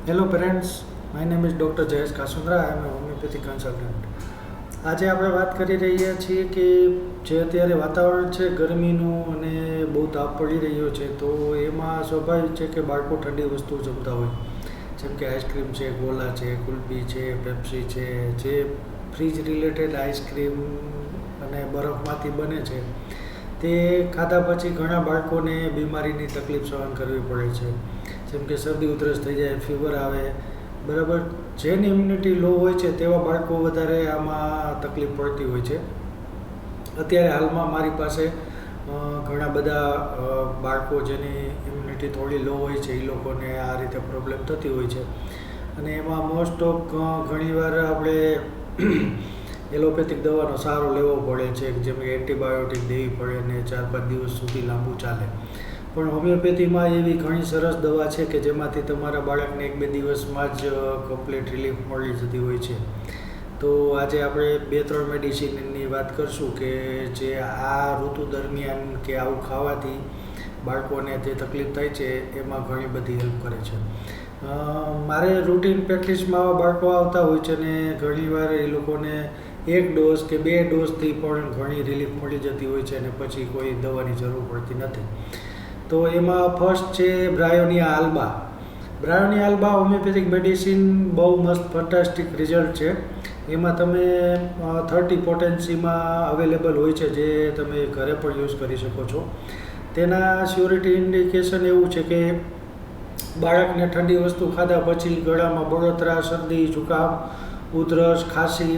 Hello parents, my name is doctor Jayesh Kasundra. I am a homeopathy consultant. આજે આપણે વાત કરી રહ્યા છીએ કે જે અત્યારે વાતાવરણ છે ગરમીનું અને બહુ તાપ પડી રહ્યો છે, તો એમાં સ્વાભાવિક છે કે બાળકો ઠંડી વસ્તુ જમતા હોય, જેમ કે આઈસ્ક્રીમ છે, ગોલા છે, કુલ્ફી છે, પેપ્સી છે, જે ફ્રીજ રિલેટેડ આઈસ્ક્રીમ અને બરફમાંથી બને છે, તે ખાધા પછી ઘણા બાળકોને બીમારીની તકલીફ સહન કરવી પડે છે, જેમ કે શરદી ઉધરસ થઈ જાય, ફીવર આવે, બરાબર. જેની ઇમ્યુનિટી લો હોય છે તેવા બાળકો વધારે આમાં તકલીફ પડતી હોય છે. અત્યારે હાલમાં મારી પાસે ઘણા બધા બાળકો જેની ઇમ્યુનિટી થોડી લો હોય છે, એ લોકોને આ રીતે પ્રોબ્લેમ થતી હોય છે. અને એમાં મોસ્ટ ઓફ ઘણીવાર આપણે એલોપેથિક દવાનો સહારો લેવો પડે છે, જેમ કે એન્ટીબાયોટિક દેવી પડે ને 4-5 દિવસ સુધી લાંબુ ચાલે. પણ હોમિયોપેથીમાં એવી ઘણી સરસ દવા છે કે જેમાંથી તમારા બાળકને 1-2 દિવસમાં જ કમ્પ્લીટ રિલીફ મળી જતી હોય છે. તો આજે આપણે 2-3 મેડિસિનની વાત કરશું કે જે આ ઋતુ દરમિયાન કે આવું ખાવાથી બાળકોને જે તકલીફ થાય છે એમાં ઘણી બધી હેલ્પ કરે છે. મારે રૂટીન પ્રેક્ટિસમાં આવા બાળકો આવતા હોય છે ને ઘણીવાર એ લોકોને 1 ડોઝ કે 2 ડોઝથી પણ ઘણી રિલીફ મળી જતી હોય છે અને પછી કોઈ દવાની જરૂર પડતી નથી. તો એમાં ફર્સ્ટ છે બ્રાયોનિયા આલ્બા. બ્રાયોનિયા આલ્બા હોમિયોપેથિક મેડિસિન બહુ મસ્ત ફન્ટાસ્ટિક રિઝલ્ટ છે. એમાં તમે 30 પોટેન્સીમાં અવેલેબલ હોય છે, જે તમે ઘરે પણ યુઝ કરી શકો છો. તેના સ્યોરિટી ઇન્ડિકેશન એવું છે કે બાળકને ઠંડી વસ્તુ ખાધા પછી ગળામાં બળતરા, શરદી, જુકામ, ઉધરસ, ખાંસી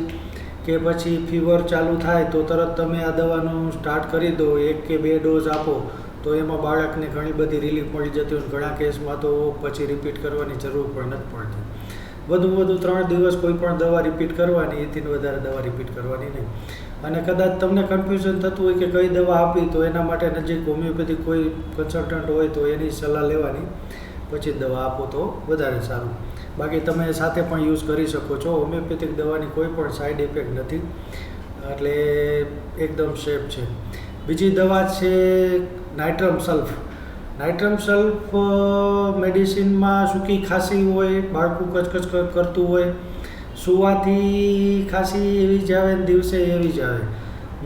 કે પછી ફીવર ચાલુ થાય તો તરત તમે આ દવાનું સ્ટાર્ટ કરી દો, 1 કે 2 ડોઝ આપો તો એમાં બાળકને ઘણી બધી રિલીફ મળી જતી હોય. ઘણા કેસમાં તો પછી રિપીટ કરવાની જરૂર પણ નથી પડતી. વધુ 3 દિવસ કોઈ પણ દવા રિપીટ કરવાની, એથી વધારે દવા રિપીટ કરવાની નહીં. અને કદાચ તમને કન્ફ્યુઝન થતું હોય કે કઈ દવા આપી, તો એના માટે નજીક હોમિયોપેથિક કોઈ કન્સલ્ટન્ટ હોય તો એની સલાહ લેવાની, પછી દવા આપો તો વધારે સારું. બાકી તમે સાથે પણ યુઝ કરી શકો છો. હોમિયોપેથિક દવાની કોઈ પણ સાઈડ ઇફેક્ટ નથી, એટલે એકદમ સેફ છે. બીજી દવા છે નાઇટ્રમ સલ્ફ. નાઇટ્રમ સલ્ફ મેડિસિનમાં સૂકી ખાંસી હોય, બાળકું કચકચ કરતું હોય, સુવાથી ખાંસી એવી જ આવે ને દિવસે એવી જ આવે.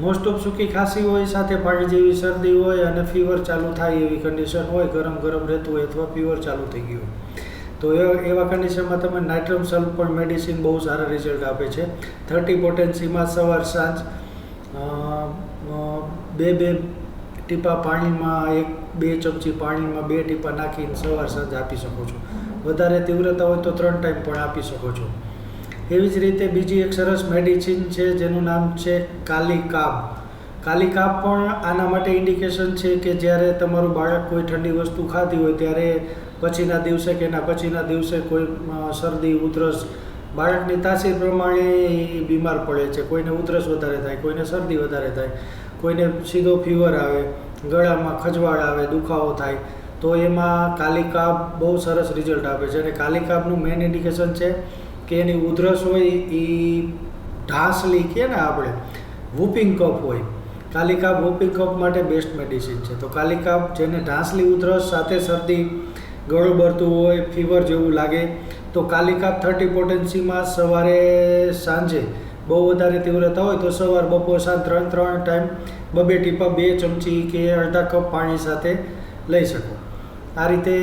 મોસ્ટ ઓફ સૂકી ખાંસી હોય, સાથે પાણી જેવી શરદી હોય અને ફીવર ચાલુ થાય એવી કન્ડિશન હોય, ગરમ રહેતું હોય અથવા ફીવર ચાલુ થઈ ગયું હોય, તો એવા કન્ડિશનમાં તમે નાઇટ્રમ સલ્ફ પણ મેડિસિન બહુ સારા રિઝલ્ટ આપે છે. 30 પોટેન્સીમાં સવાર સાંજ 2 ટીપા પાણીમાં, 1-2 ચમચી પાણીમાં 2 ટીપા નાખીને સવાર સાંજ આપી શકો છો. વધારે તીવ્રતા હોય તો 3 ટાઈમ પણ આપી શકો છો. એવી જ રીતે બીજી એક સરસ મેડિસિન છે જેનું નામ છે કાલિકાબ. કાલિકાબ પણ આના માટે ઇન્ડિકેશન છે કે જ્યારે તમારું બાળક કોઈ ઠંડી વસ્તુ ખાતી હોય ત્યારે પછીના દિવસે કે એના પછીના દિવસે કોઈ શરદી, ઉધરસ, બાળકની તાસીર પ્રમાણે બીમાર પડે છે. કોઈને ઉધરસ વધારે થાય, કોઈને શરદી વધારે થાય, કોઈને સીધો ફીવર આવે, ગળામાં ખજવાળ આવે, દુખાવો થાય, તો એમાં કાલિકાબ બહુ સરસ રિઝલ્ટ આપે છે. અને કાલિકાબનું મેઇન ઇન્ડિકેશન છે કે એની ઉધરસ હોય એ ઢાસલી કે ને આપણે વૂપિંગ કફ હોય, કાલિકાબ વૂપિંગ કફ માટે બેસ્ટ મેડિસિન છે. તો કાલિકાબ જેને ઢાસલી ઉધરસ સાથે શરદી, ગળું બળતું હોય, ફીવર જેવું લાગે, તો કાલિકાબ 30 પોટેન્સીમાં સવારે સાંજે બહુ વધારે તીવ્રતા હોય તો સવાર, બપોર, સાંજ 3 ટાઈમ 2 ટીપા 2 ચમચી કે અડધા કપ પાણી સાથે લઈ શકો. આ રીતે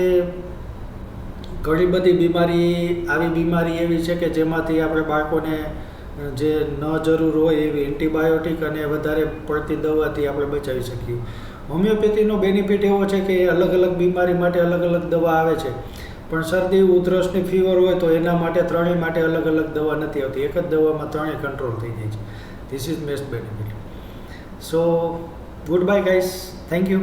ઘણી બધી આવી બીમારી એવી છે કે જેમાંથી આપણે બાળકોને જે ન જરૂર હોય એવી એન્ટીબાયોટિક અને વધારે પડતી દવાથી આપણે બચાવી શકીએ. હોમિયોપેથીનો બેનિફિટ એવો છે કે અલગ બીમારી માટે અલગ દવા આવે છે, પણ શરદી, ઉધરસની ફીવર હોય તો એના માટે ત્રણેય માટે અલગ દવા નથી આવતી. એક જ દવામાં ત્રણેય કંટ્રોલ થઈ જાય છે. This is best benefit. So good bye guys, thank you.